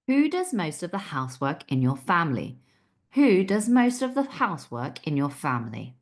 Who does most of the housework in your family? Who does most of the housework in your family?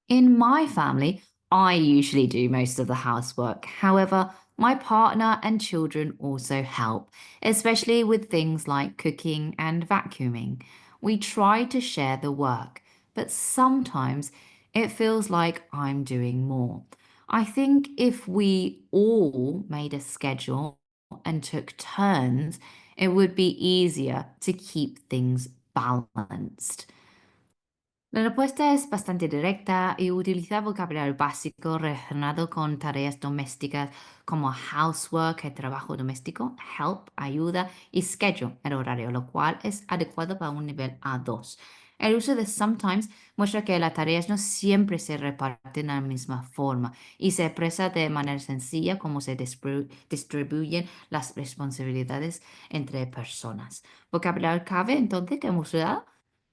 In my family, I usually do most of the housework. However, my partner and children also help, especially with things like cooking and vacuuming. We try to share the work, but sometimes it feels like I'm doing more. I think if we all made a schedule and took turns, it would be easier to keep things balanced. La respuesta es bastante directa y utiliza vocabulario básico relacionado con tareas domésticas como housework, el trabajo doméstico, help, ayuda y schedule, el horario, lo cual es adecuado para un nivel A2. El uso de sometimes muestra que las tareas no siempre se reparten de la misma forma y se expresa de manera sencilla cómo se distribuyen las responsabilidades entre personas. Vocabulario clave entonces que hemos usado: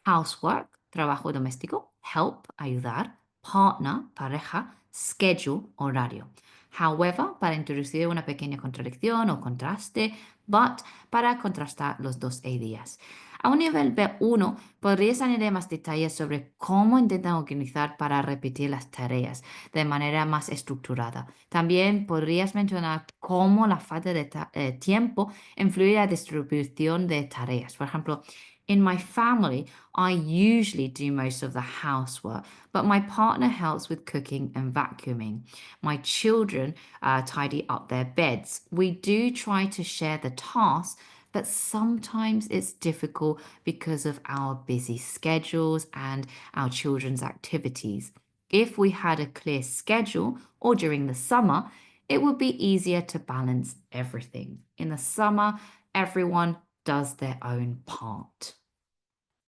housework, trabajo doméstico; help, ayudar; partner, pareja; schedule, horario. However, para introducir una pequeña contradicción o contraste; but, para contrastar los dos ideas. A un nivel B1, podrías añadir más detalles sobre cómo intentan organizar para repetir las tareas de manera más estructurada. También podrías mencionar cómo la falta de tiempo influye en la distribución de tareas. Por ejemplo, in my family, I usually do most of the housework, but my partner helps with cooking and vacuuming. My children tidy up their beds. We do try to share the tasks, but sometimes it's difficult because of our busy schedules and our children's activities. If we had a clear schedule or during the summer, it would be easier to balance everything. In the summer, everyone does their own part.